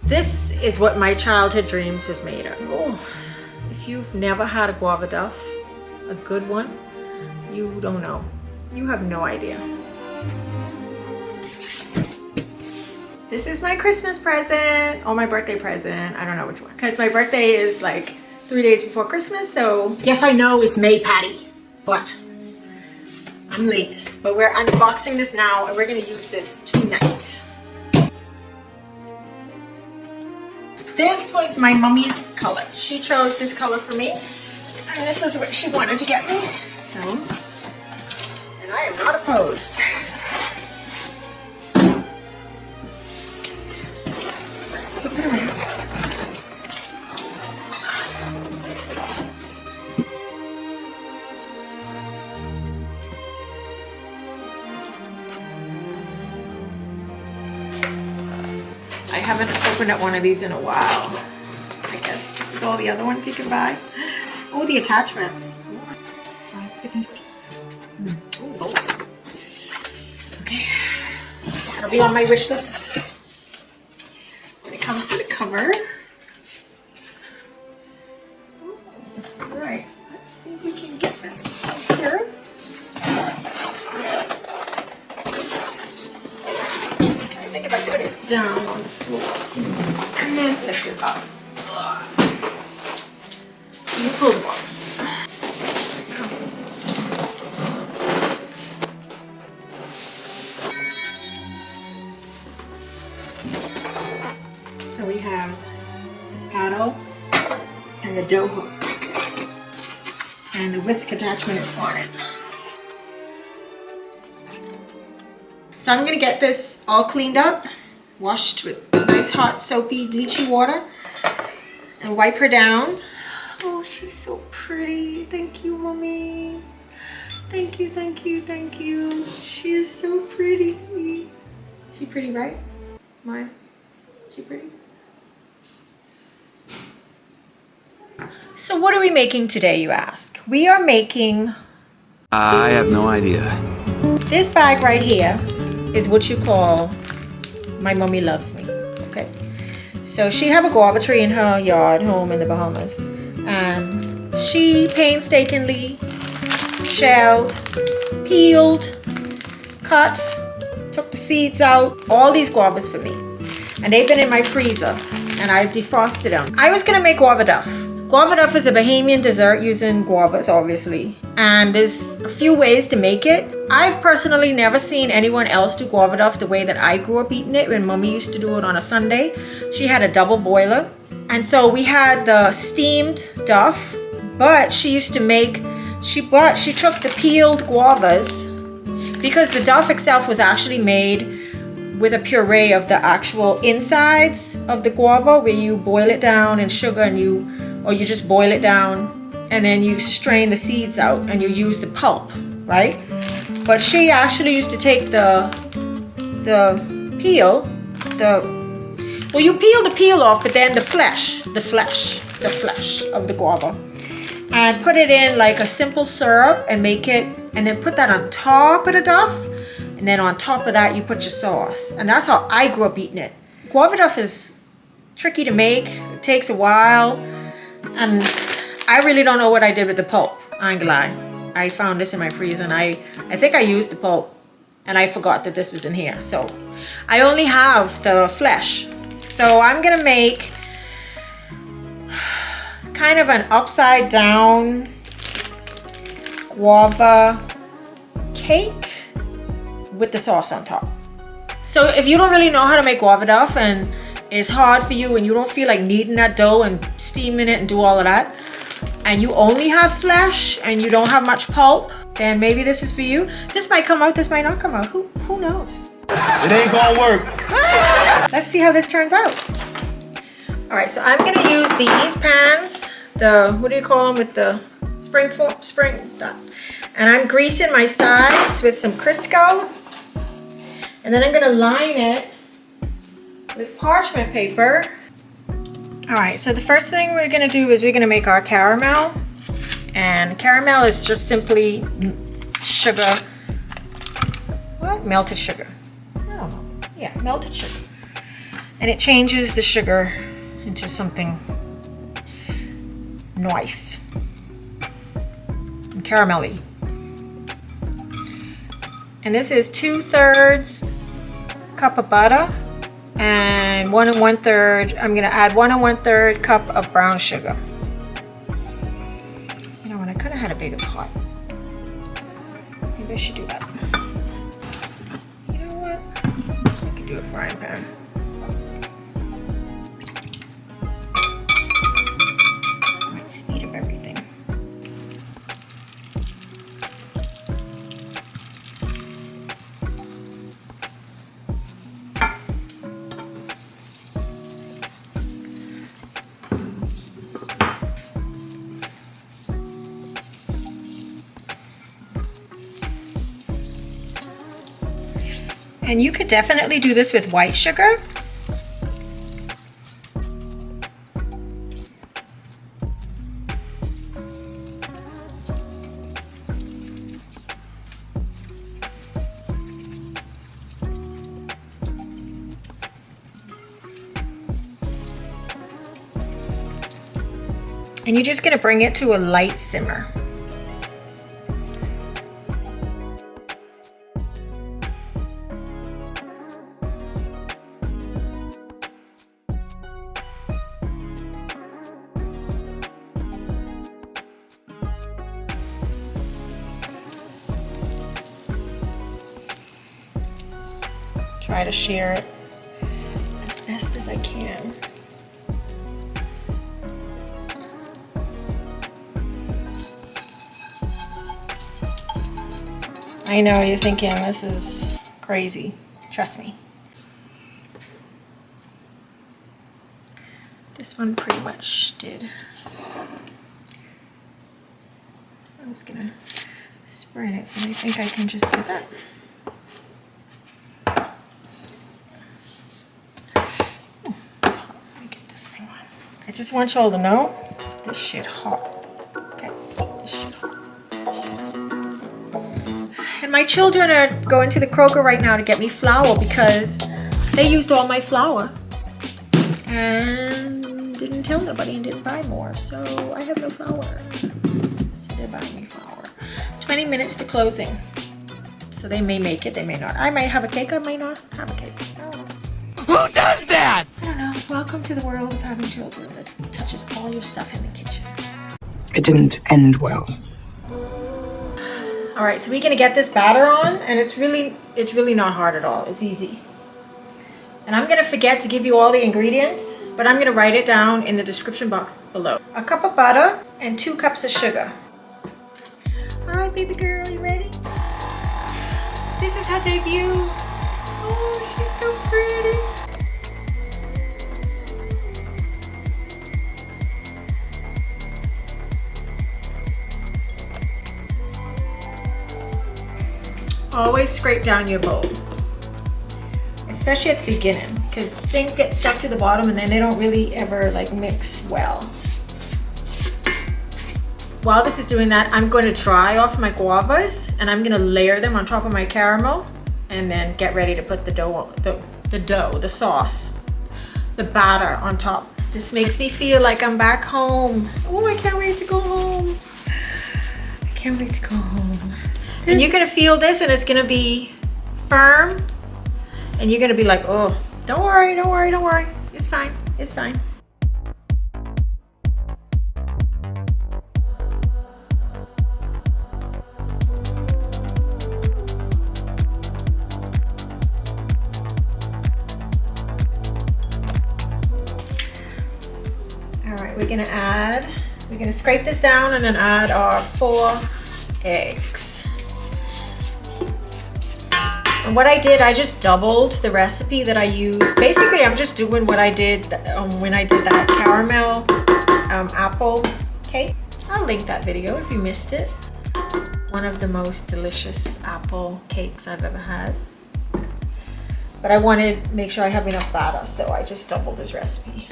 This is what my childhood dreams was made of. Oh, if you've never had a Guava Duff, a good one, you don't know. You have no idea. This is my Christmas present or my birthday present. I don't know which one. Because my birthday is like 3 days before Christmas, so yes, I know it's May, Patty, but I'm late. But we're unboxing this now and we're gonna use this tonight. This was my mommy's color. She chose this color for me, and this is what she wanted to get me. So, and I am not opposed. Let's flip it around. I haven't opened up one of these in a while. I guess this is all the other ones you can buy. Oh, the attachments. 15, 20. Oh, those. Okay. That'll be on my wish list. When it comes to the cover. All right. Let's see if we can get this out here. I think if I put it down on the floor and then lift it up. You pull the box. So we have the paddle and the dough hook and the whisk attachment is on it. So I'm gonna get this all cleaned up, washed with nice hot soapy bleachy water, and wipe her down. Oh, she's so pretty. Thank you, Mommy. Thank you, thank you, thank you. She is so pretty. She pretty, right? Mine? She pretty? So what are we making today, you ask? We are making... I have no idea. This bag right here is what you call My Mommy Loves Me, okay? So she have a guava tree in her yard home in the Bahamas, and she painstakingly shelled, peeled, cut, took the seeds out, all these guavas for me. And they've been in my freezer and I've defrosted them. I was gonna make Guava Duff. Guava Duff is a Bahamian dessert using guavas, obviously. And there's a few ways to make it. I've personally never seen anyone else do Guava Duff the way that I grew up eating it when Mommy used to do it on a Sunday. She had a double boiler. And so we had the steamed Duff, but she used to make, she took the peeled guavas, because the Duff itself was actually made with a puree of the actual insides of the guava, where you boil it down in sugar and you just boil it down and then you strain the seeds out and you use the pulp, right? But she actually used to take the peel, well, you peel the peel off, but then the flesh of the guava, and put it in like a simple syrup and make it, and then put that on top of the Duff, and then on top of that you put your sauce. And that's how I grew up eating it. Guava Duff is tricky to make. It takes a while, and I really don't know what I did with the pulp. I ain't gonna lie. I found this in my freezer and I think I used the pulp and I forgot that this was in here. So I only have the flesh. So I'm gonna make kind of an upside down guava cake with the sauce on top. So if you don't really know how to make Guava Duff and it's hard for you and you don't feel like kneading that dough and steaming it and do all of that, and you only have flesh and you don't have much pulp, then maybe this is for you. This might come out, this might not come out. Who knows? It ain't gonna work. Let's see how this turns out. All right, so I'm gonna use these pans, the, what do you call them, with the spring, and I'm greasing my sides with some Crisco, and then I'm gonna line it with parchment paper. All right, so the first thing we're gonna do is we're gonna make our caramel, and caramel is just simply sugar, melted sugar. I don't know. Yeah, melted sugar. And it changes the sugar into something nice and caramelly. And this is 2/3 cup of butter and 1 1/3. I'm gonna add 1 1/3 cup of brown sugar. You know what? I could have had a bigger pot. Maybe I should do that. You know what? I could do a frying pan. Might speed up everything. And you could definitely do this with white sugar. And you're just going to bring it to a light simmer. Try to share it as best as I can. I know you're thinking this is crazy. Trust me. This one pretty much did. I'm just gonna spread it, and I think I can just do that. I just want y'all to know this shit hot. Okay, this shit hot. And my children are going to the Kroger right now to get me flour because they used all my flour and didn't tell nobody and didn't buy more. So I have no flour. So they're buying me flour. 20 minutes to closing. So they may make it, they may not. I might have a cake, I might not have a cake. I don't know. Who does that? I don't know. Welcome to the world of having children that touches all your stuff in the kitchen. It didn't end well. All right, so we're gonna get this batter on, and it's really not hard at all. It's easy. And I'm gonna forget to give you all the ingredients, but I'm gonna write it down in the description box below. A cup of butter and 2 cups of sugar. All right, baby girl, you ready? This is her debut. Oh, she's so pretty. Always scrape down your bowl, especially at the beginning, because things get stuck to the bottom and then they don't really ever like mix well. While this is doing that, I'm going to dry off my guavas and I'm going to layer them on top of my caramel and then get ready to put the dough, the sauce, the batter on top. This makes me feel like I'm back home. Oh, I can't wait to go home. I can't wait to go home. And you're gonna feel this and it's gonna be firm and you're gonna be like, oh, don't worry, don't worry, don't worry. It's fine, it's fine. All right, we're gonna scrape this down and then add our 4 eggs. And what I did, I just doubled the recipe that I used. Basically, I'm just doing what I did when I did that caramel apple cake. I'll link that video if you missed it. One of the most delicious apple cakes I've ever had. But I wanted to make sure I have enough batter, so I just doubled this recipe.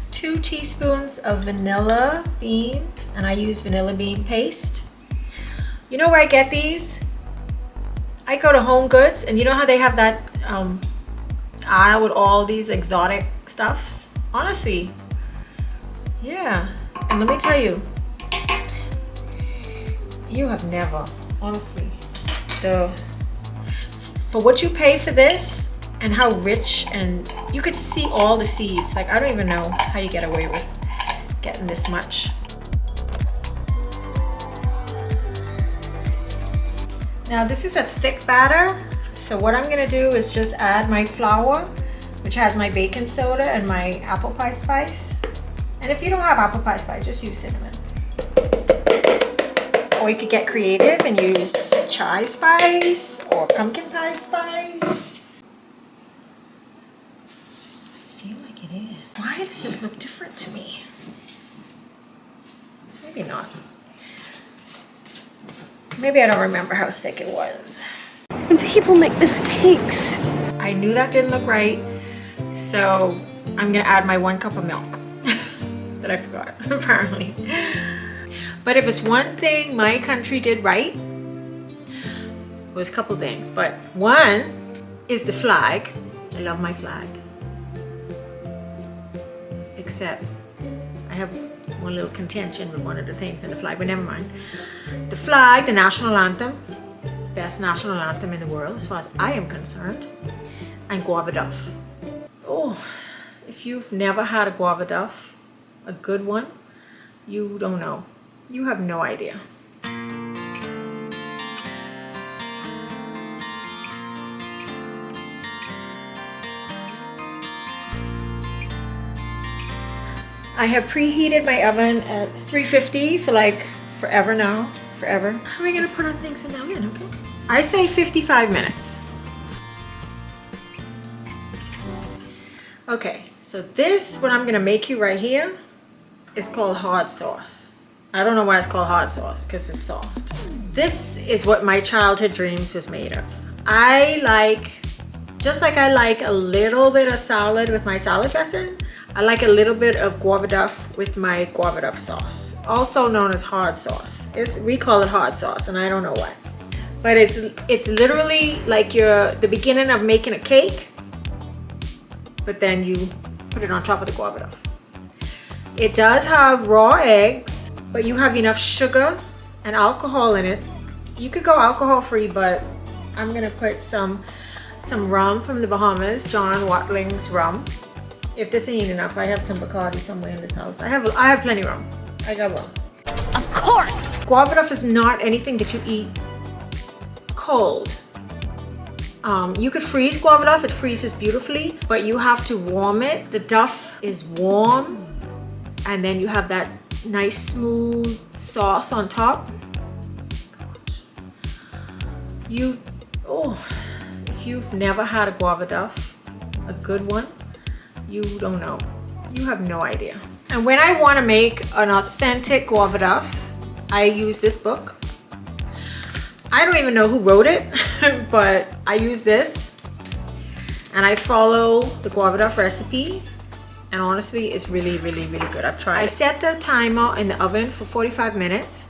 2 teaspoons of vanilla beans, and I use vanilla bean paste. You know where I get these? I go to Home Goods, and you know how they have that aisle with all these exotic stuffs? Honestly, yeah. And let me tell you, you have never, honestly, for what you pay for this and how rich, and you could see all the seeds. Like, I don't even know how you get away with getting this much. Now this is a thick batter, so what I'm gonna do is just add my flour, which has my baking soda and my apple pie spice. And if you don't have apple pie spice, just use cinnamon. Or you could get creative and use chai spice or pumpkin pie spice. I feel like it is. Why does this look different to me? Maybe not. Maybe I don't remember how thick it was. And people make mistakes. I knew that didn't look right, so I'm gonna add my 1 cup of milk that I forgot, apparently. But if it's one thing my country did right, it was a couple things, but one is the flag. I love my flag. Except I have one little contention with one of the things in the flag, but never mind. The flag, the national anthem, best national anthem in the world as far as I am concerned, and Guava Duff. Oh, if you've never had a Guava Duff, a good one, you don't know. You have no idea. I have preheated my oven at 350 for like forever now, forever. How are we gonna put our things in the oven, okay? I say 55 minutes. Okay, so this, what I'm gonna make you right here, is called hard sauce. I don't know why it's called hard sauce, because it's soft. This is what my childhood dreams was made of. I like, just like I like a little bit of salad with my salad dressing, I like a little bit of Guava Duff with my Guava Duff sauce, also known as hard sauce. We call it hard sauce, and I don't know why. But it's literally like the beginning of making a cake, but then you put it on top of the Guava Duff. It does have raw eggs, but you have enough sugar and alcohol in it. You could go alcohol free, but I'm gonna put some rum from the Bahamas, John Watling's rum. If this ain't enough, I have some Bacardi somewhere in this house. I have plenty of rum. I got rum. Of course. Guava Duff is not anything that you eat cold. You could freeze Guava Duff, it freezes beautifully, but you have to warm it. The Duff is warm, and then you have that nice smooth sauce on top. If you've never had a Guava Duff, a good one, you don't know. You have no idea. And when I want to make an authentic Guava Duff, I use this book. I don't even know who wrote it, but I use this and I follow the Guava Duff recipe, and honestly it's really, really, really good. I've tried. I set the timer in the oven for 45 minutes,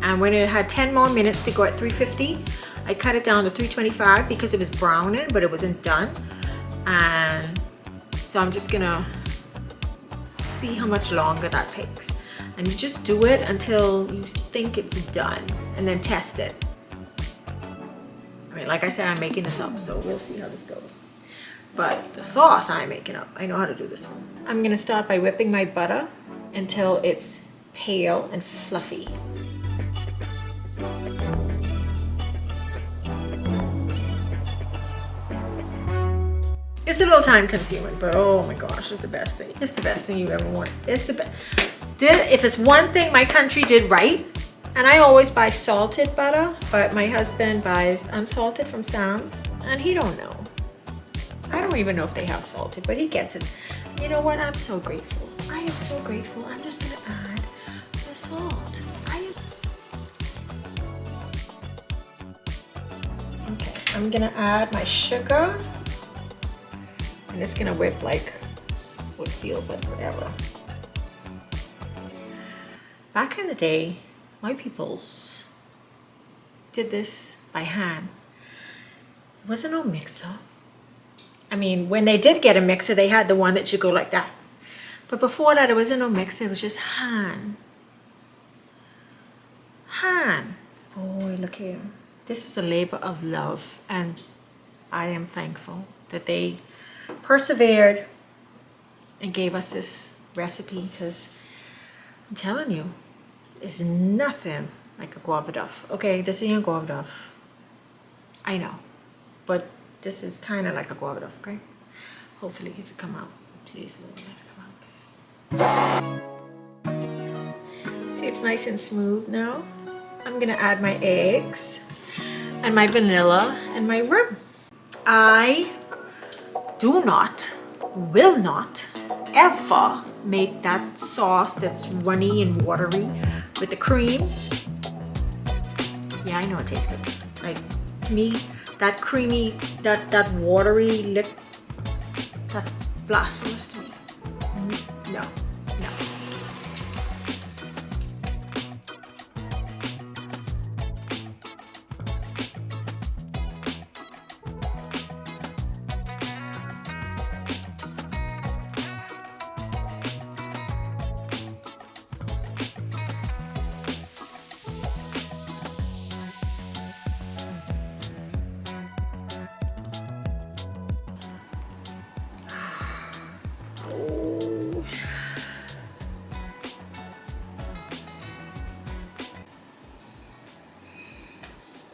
and when it had 10 more minutes to go at 350, I cut it down to 325 because it was browning but it wasn't done. And so I'm just gonna see how much longer that takes, and you just do it until you think it's done and then test it. I mean, like I said, I'm making this up, so we'll see how this goes. But the sauce I'm making up, I know how to do this one. I'm gonna start by whipping my butter until it's pale and fluffy. It's a little time consuming, but oh my gosh, it's the best thing. It's the best thing you ever want. It's the best. If it's one thing my country did right, and I always buy salted butter, but my husband buys unsalted from Sam's, and he don't know. I don't even know if they have salted, but he gets it. You know what? I'm so grateful. I am so grateful. I'm just gonna add the salt. Okay, I'm gonna add my sugar. And it's gonna whip like what feels like forever. Back in the day, my peoples did this by hand. wasn't no mixer. I mean, when they did get a mixer, they had the one that you go like that. But before that, it wasn't no mixer. It was just hand. Hand. Boy, look here. This was a labor of love, and I am thankful that they persevered and gave us this recipe, because I'm telling you, it's nothing like a Guava Duff. Okay, this ain't a Guava Duff. I know, but this is kind of like a Guava Duff, okay? Hopefully if it come out, please Lord, let it come out, please. See, it's nice and smooth now. I'm gonna add my eggs and my vanilla and my rum. I do not, will not ever make that sauce that's runny and watery with the cream. Yeah, I know it tastes good. Like, to me, that creamy, that watery lick, that's blasphemous to me. No, no.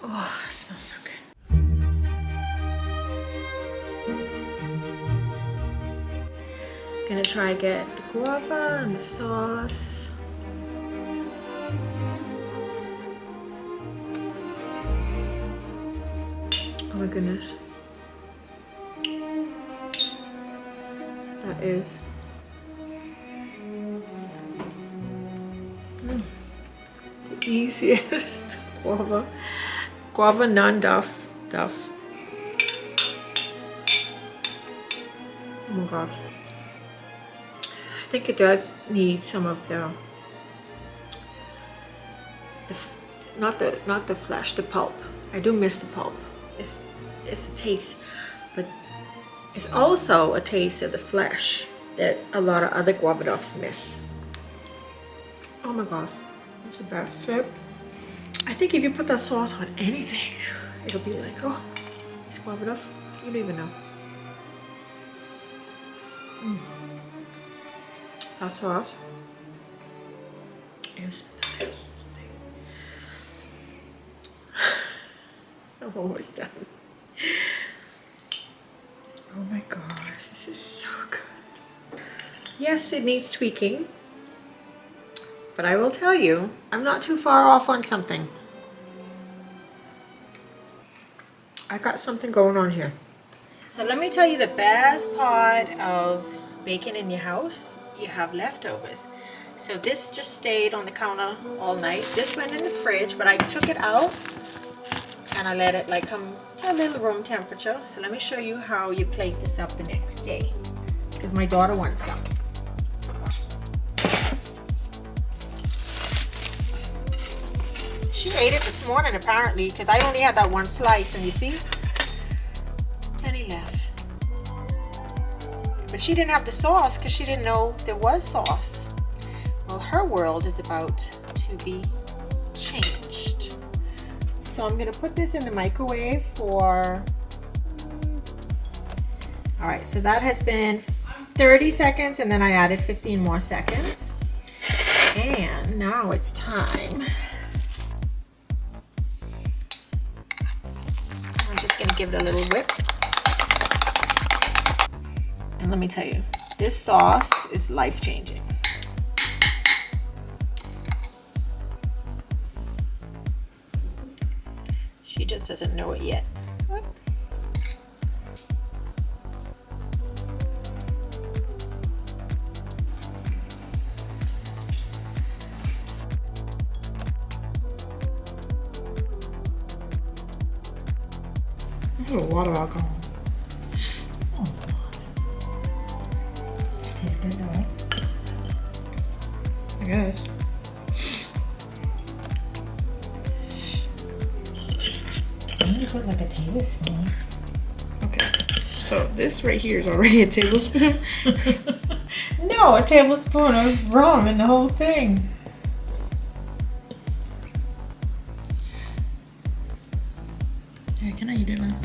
Oh, it smells so good. Gonna try get the guava and the sauce. Oh my goodness. That is the easiest guava non-duff. Oh my god. I think it does need some of the not the flesh, the pulp. I do miss the pulp. It's a taste, but it's also a taste of the flesh that a lot of other guava duffs miss. Oh my god, that's a bad tip. I think if you put that sauce on anything, it'll be like, oh, it's guava duff. You don't even know. That sauce is the best thing. I'm almost done. Oh my gosh, this is so good. Yes, it needs tweaking, but I will tell you, I'm not too far off on something. I got something going on here. So let me tell you the best part of baking in your house. You have leftovers. So this just stayed on the counter all night. This went in the fridge, but I took it out and I let it like come to a little room temperature. So let me show you how you plate this up the next day, because my daughter wants some. She ate it this morning apparently, because I only had that one slice, and you see, plenty left. But she didn't have the sauce because she didn't know there was sauce. Well, her world is about to be changed. So I'm gonna put this in the microwave for, all right, so that has been 30 seconds, and then I added 15 more seconds. And now it's time. I'm just gonna give it a little whip. And let me tell you, this sauce is life-changing. She just doesn't know it yet. A little water alcohol. Oh, it's not. Tastes good though, right? I guess. I'm gonna put like a tablespoon. So this right here is already a tablespoon. No, a tablespoon of rum in the whole thing. Yeah, can I eat it, man?